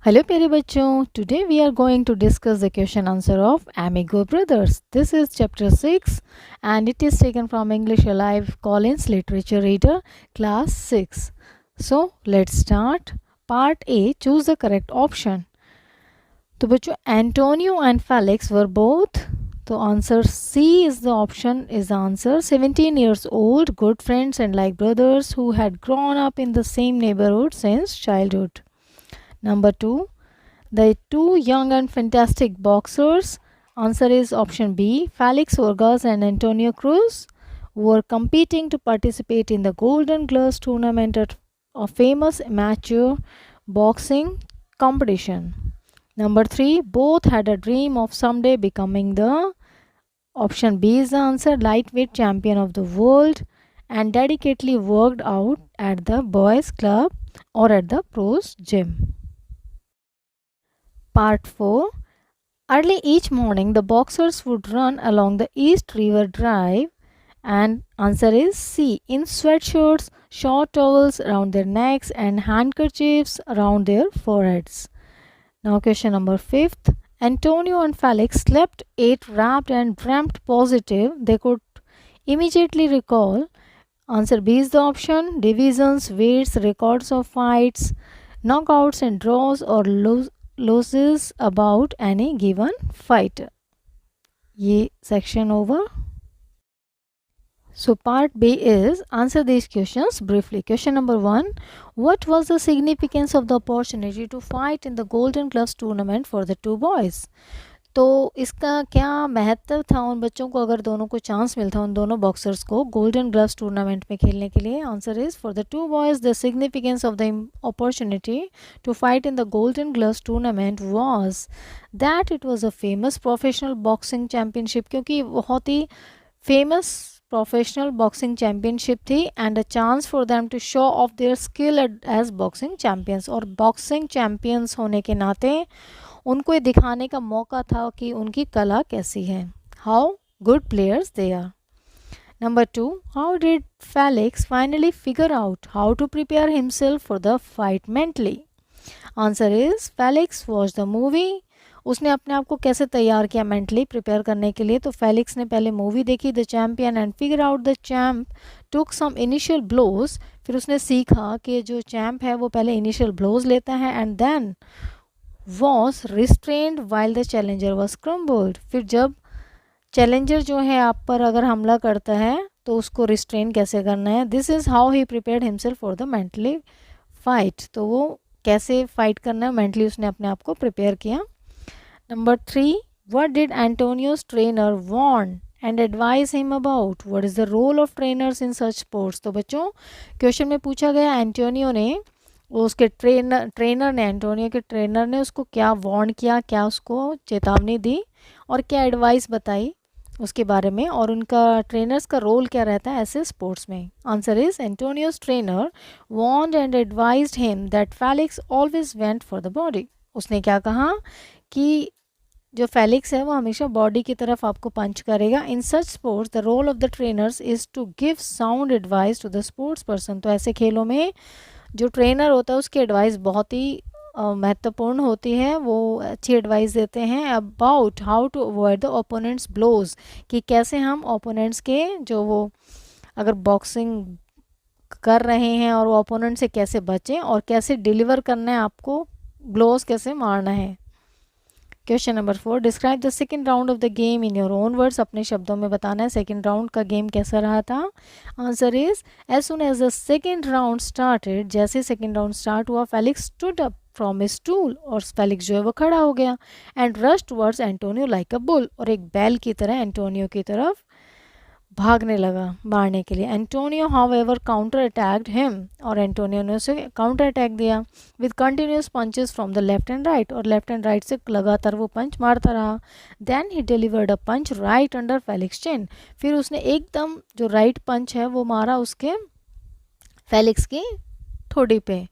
Hello प्यारे बच्चों, today we are going to discuss the question answer of Amigo Brothers. This is chapter 6 and it is taken from English Alive Collins Literature Reader class 6. So let's start. Part A, choose the correct option. तो बच्चों Antonio and Felix were both, तो answer C is the option, is the answer. 17 years old, good friends and like brothers who had grown up in the same neighborhood since childhood. Number 2, the two young and fantastic boxers. Answer is option B. Felix Vargas and Antonio Cruz were competing to participate in the Golden Gloves tournament at a famous amateur boxing competition. Number 3. Both had a dream of someday becoming the, option B is the answer, lightweight champion of the world and dedicatedly worked out at the boys club or at the pros gym. Part 4. Early each morning, the boxers would run along the East River Drive, and answer is C. In sweatshirts, short towels around their necks, and handkerchiefs around their foreheads. Now, question number 5th. Antonio and Felix slept, ate, wrapped, and dreamt positive. They could immediately recall. Answer B is the option. Divisions, weights, records of fights, knockouts and draws, or losses about any given fight. ये section over. So part B is answer these questions briefly. Question number 1. What was the significance of the opportunity to fight in the Golden Gloves tournament for the two boys? तो इसका क्या महत्व था उन बच्चों को अगर दोनों को चांस मिलता उन दोनों बॉक्सर्स को गोल्डन ग्लव्स टूर्नामेंट में खेलने के लिए? Answer is for the two boys the significance of the opportunity to fight in the golden gloves tournament was that it was a famous professional boxing championship, क्योंकि बहुत ही famous professional boxing championship थी and a chance for them to show off their skill as boxing champions, और boxing champions होने के नाते उनको ये दिखाने का मौका था कि उनकी कला कैसी है, how good players they are. Number 2, how did Felix finally figure out how to prepare himself for the fight mentally? Answer is Felix watched the movie. उसने अपने आप को कैसे तैयार किया मेंटली प्रिपेयर करने के लिए? तो फेलिक्स ने पहले मूवी देखी the champion and figure out the champ took some initial blows. फिर उसने सीखा कि जो चैम्प है वो पहले इनिशियल ब्लोज लेता है and then was restrained while the challenger was crumbled. फिर जब चैलेंजर जो है आप पर अगर हमला करता है तो उसको रिस्ट्रेन कैसे करना है. This is how he prepared himself for the mentally fight. तो वो कैसे फाइट करना है मेंटली उसने अपने आप को प्रिपेयर किया. Number 3, what did Antonio's trainer warn and advise him about? What is the role of trainers in such sports? तो बच्चों क्वेश्चन में पूछा गया एंटोनियो ने, उसके ट्रेनर ने, एंटोनियो के ट्रेनर ने उसको क्या वार्न किया, क्या उसको चेतावनी दी और क्या एडवाइस बताई उसके बारे में, और उनका ट्रेनर्स का रोल क्या रहता है ऐसे स्पोर्ट्स में. Answer is Antonio's trainer warned and advised him that Felix always went for the body. उसने क्या कहा कि जो फेलिक्स है वो हमेशा बॉडी की तरफ आपको पंच करेगा. In such sports the role of the trainers is to give sound advice to the sports person. तो ऐसे खेलों में जो ट्रेनर होता है उसकी एडवाइस बहुत ही महत्वपूर्ण होती है. वो अच्छी एडवाइस देते हैं about how to avoid the opponent's blows, कि कैसे हम ओपोनेंट्स के जो वो अगर बॉक्सिंग कर रहे हैं और वो ओपोनेंट से कैसे बचें और कैसे डिलीवर करना है आपको, ब्लोज कैसे मारना है. Question number 4, describe the second round of the game in your own words. अपने शब्दों में बताना है सेकेंड राउंड का गेम कैसा रहा था. Answer is as soon as the second round started, जैसे सेकेंड राउंड स्टार्ट हुआ Felix stood up from his stool, और फेलिक्स जो है वो खड़ा हो गया and rush towards Antonio like a bull, और एक बैल की तरह एंटोनियो की तरफ भागने लगा मारने के लिए. Antonio however counter attacked him, और एंटोनियो ने उसे काउंटर अटैक दिया with continuous punches from the left and right, और लेफ्ट एंड राइट से लगातार वो पंच मारता रहा. Then he delivered a punch right under Felix chin. फिर उसने एकदम जो राइट पंच है वो मारा उसके फेलिक्स की ठोड़ी पे.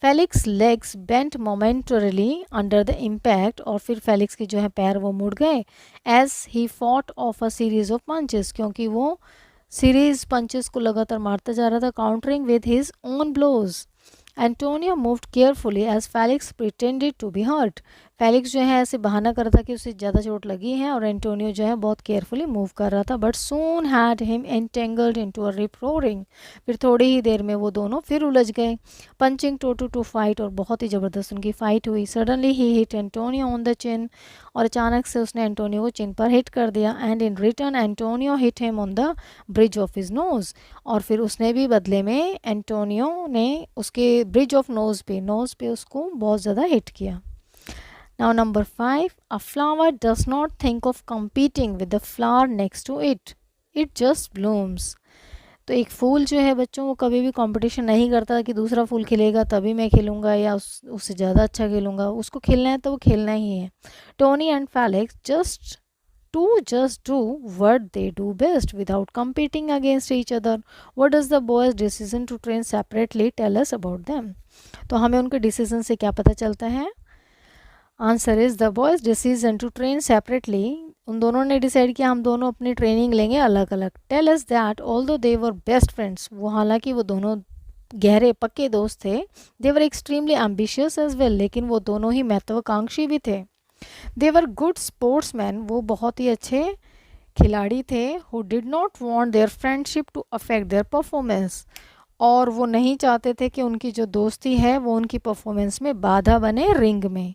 Felix legs bent momentarily under the impact, और फिर फेलिक्स के जो है पैर वो मुड़ गए as he fought off a series of punches, क्योंकि वो सीरीज पंचेस को लगातार मारता जा रहा था, countering with his own blows. Antonio moved carefully as Felix pretended to be hurt. Felix जो है ऐसे बहाना कर रहा था कि उसे ज़्यादा चोट लगी है और एंटोनियो जो है बहुत केयरफुली मूव कर रहा था। But soon had him entangled into a rip roaring. फिर थोड़ी ही देर में वो दोनों फिर उलझ गए। पंचिंग टोटू टू फाइट, और बहुत ही ज़बरदस्त उनकी फाइट हुई। Suddenly he hit Antonio on the chin, और अचानक से उसने एंटोनियो को चिन पर हिट कर दिया। And in return Antonio hit him on the bridge of his nose, और फिर उसने भी बदले में एंटोनियो ने उसके ब्रिज ऑफ नोज पे उसको बहुत ज़्यादा हिट किया। Now number 5, a flower does not think of competing with the flower next to it, it just blooms. तो एक फूल जो है बच्चों, वो कभी भी कंपटीशन नहीं करता कि दूसरा फूल खिलेगा तभी मैं खिलूँगा या उससे ज़्यादा अच्छा खिलूँगा। उसको खिलना है तो वो खिलना ही है। Tony and Felix just do what they do best without competing against each other. What does the boys' decision to train separately tell us about them? तो हमें उनके डिसीजन से क्या पता चलता है? Answer is the boys decision to train separately. उन दोनों ने डिसाइड किया हम दोनों अपनी ट्रेनिंग लेंगे अलग अलग। Tell us that although they were best friends, वो हालांकि वो दोनों गहरे पक्के दोस्त थे। They were extremely ambitious as well, लेकिन वो दोनों ही महत्वाकांक्षी भी थे। दे वर गुड स्पोर्ट्समैन, वो बहुत ही अच्छे खिलाड़ी थे। Who did not want their friendship to affect their performance, और वो नहीं चाहते थे कि उनकी जो दोस्ती है वो उनकी परफॉर्मेंस में बाधा बने रिंग में।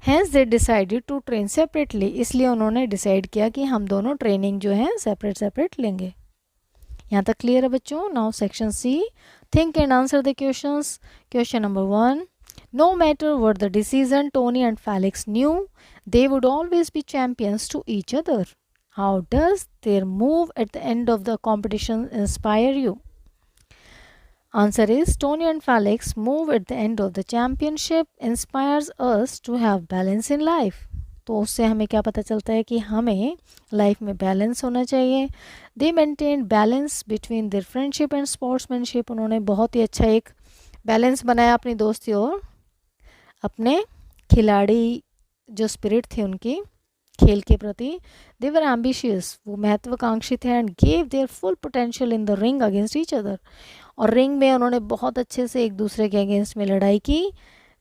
Hence they decided to train separately, इसलिए उन्होंने डिसाइड किया कि हम दोनों ट्रेनिंग जो है सेपरेट सेपरेट लेंगे। यहाँ तक क्लियर है बच्चों? Now section C, think and answer the questions. Question number 1, no matter what the decision Tony and Felix knew, they would always be champions to each other. How does their move at the end of the competition inspire you? Answer is, Tony and Felix move at the end of the championship inspires us to have balance in life. तो उससे हमें क्या पता चलता है कि हमें life में बैलेंस होना चाहिए। दे maintain balance between their friendship and sportsmanship, उन्होंने बहुत ही अच्छा एक बैलेंस बनाया अपनी दोस्ती और अपने खिलाड़ी जो स्पिरिट थी उनकी खेल के प्रति। दे वर एम्बिशियस, वो महत्वाकांक्षी थे। And gave there full potential in the ring against each other, और रिंग में उन्होंने बहुत अच्छे से एक दूसरे के अगेंस्ट में लड़ाई की।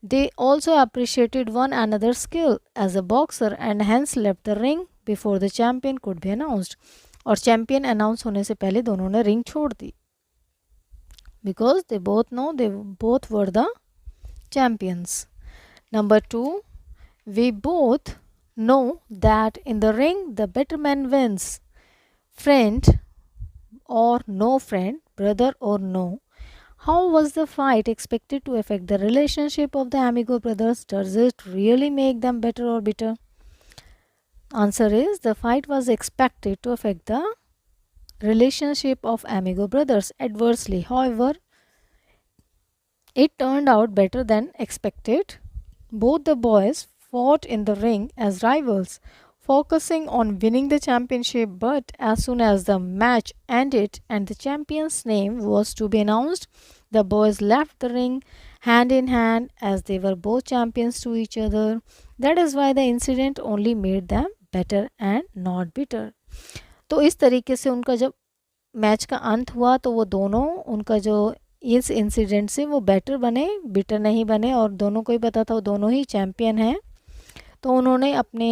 They also appreciated one another skill as a boxer and hence left the ring before the champion could be announced, और चैम्पियन अनाउंस होने से पहले दोनों ने रिंग छोड़ दी, because they both were the champions. Number 2, we both know that in the ring the better man wins. Friend or no friend, brother or no. How was the fight expected to affect the relationship of the Amigo brothers? Does it really make them better or bitter? Answer is, the fight was expected to affect the relationship of Amigo brothers adversely. However, it turned out better than expected. Both the boys fought in the ring as rivals, focusing on winning the championship, but as soon as the match ended and the champion's name was to be announced, the boys left the ring hand in hand as they were both champions to each other. That is why the incident only made them better and not bitter. तो इस तरीके से उनका जब match का अंत हुआ तो वो दोनों उनका जो इस इंसिडेंट से वो बेटर बने, बिटर नहीं बने, और दोनों को ही पता था वो दोनों ही चैम्पियन हैं। तो उन्होंने अपने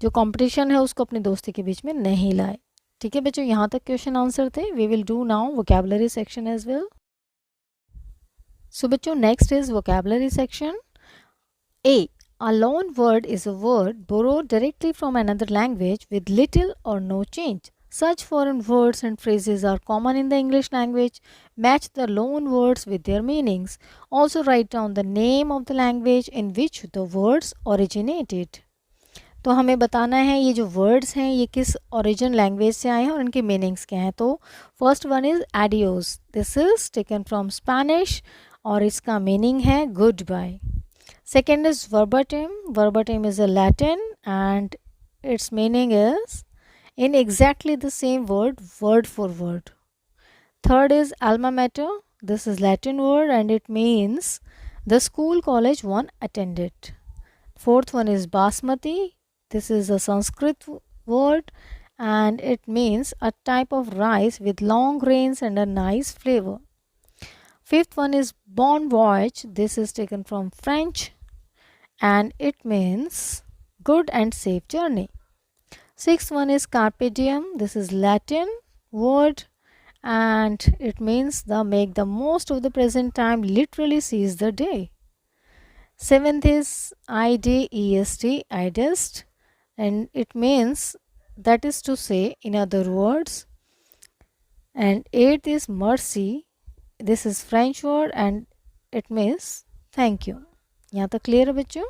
जो कंपटीशन है उसको अपनी दोस्ती के बीच में नहीं लाए। ठीक है बच्चों, यहाँ तक क्वेश्चन आंसर थे। We will do now vocabulary section as well. So बच्चों, next is vocabulary section. A, a loan word is a word borrowed directly from another language with little or no change. Such foreign words and phrases are common in the English language. Match the loan words with their meanings. Also write down the name of the language in which the words originated. तो हमें बताना है ये जो words हैं ये किस origin language से आए हैं और इनके मीनिंग्स क्या हैं। तो first one is adios. This is taken from Spanish और इसका मीनिंग है goodbye. Second is verbatim. Verbatim is a Latin and its meaning is in exactly the same word, word for word. Third is alma mater. This is Latin word and it means the school college one attended. Fourth one is basmati. This is a Sanskrit word and it means a type of rice with long grains and a nice flavor. Fifth one is bon voyage. This is taken from French and it means good and safe journey. Sixth one is carpe diem. This is Latin word and it means the make the most of the present time, literally seize the day. Seventh is idest, idest, and it means, that is to say, in other words. And eighth is mercy. This is French word and it means thank you. यहाँ तक clear है बच्चों?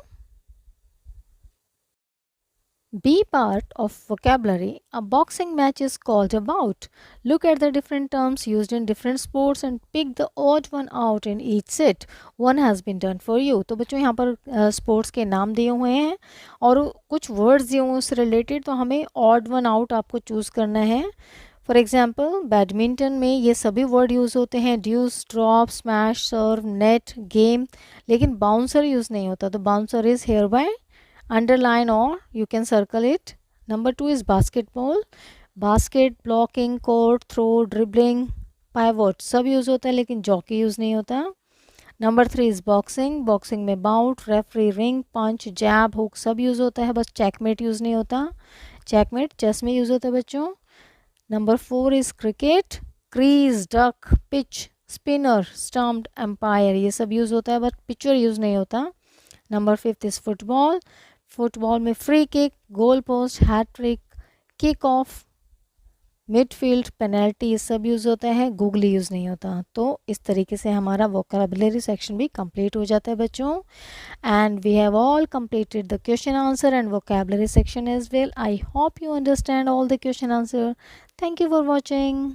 Be part of vocabulary. A boxing match is called a bout. Look at the different terms used in different sports and pick the odd one out in each set. One has been done for you. तो बच्चों यहाँ पर sports के नाम दिए हुए हैं और कुछ वर्ड्स दिए हुए हैं उससे रिलेटेड, तो हमें ऑड वन आउट आपको चूज़ करना है. फॉर एग्जाम्पल बैडमिंटन में ये सभी वर्ड यूज़ होते हैं, deuce, drop, smash, serve, net, game, लेकिन बाउंसर यूज़ नहीं होता. तो bouncer is here by underline or you can circle it. Number 2 is basketball. Basket, blocking, court, throw, dribbling, pivot सब यूज़ होता है लेकिन जॉकी यूज़ नहीं होता. Number 3 is boxing. Boxing में bout, referee, ring, punch, jab, hook सब use होता है, बस checkmate यूज़ नहीं होता. checkmate chess में यूज़ होता है बच्चों. Number 4 is cricket. crease, duck, pitch, spinner, stumped, umpire ये सब यूज़ होता है बट pitcher यूज़ नहीं होता. Number 5 is football. फुटबॉल में free kick, goal post, hat trick, kick off, midfield, penalty ये सब यूज़ होता है, गूगली यूज़ नहीं होता. तो इस तरीके से हमारा वोकैबुलरी सेक्शन भी कंप्लीट हो जाता है बच्चों. And we have all completed the question answer and vocabulary section as well. I hope you understand all the question answer. Thank you for watching.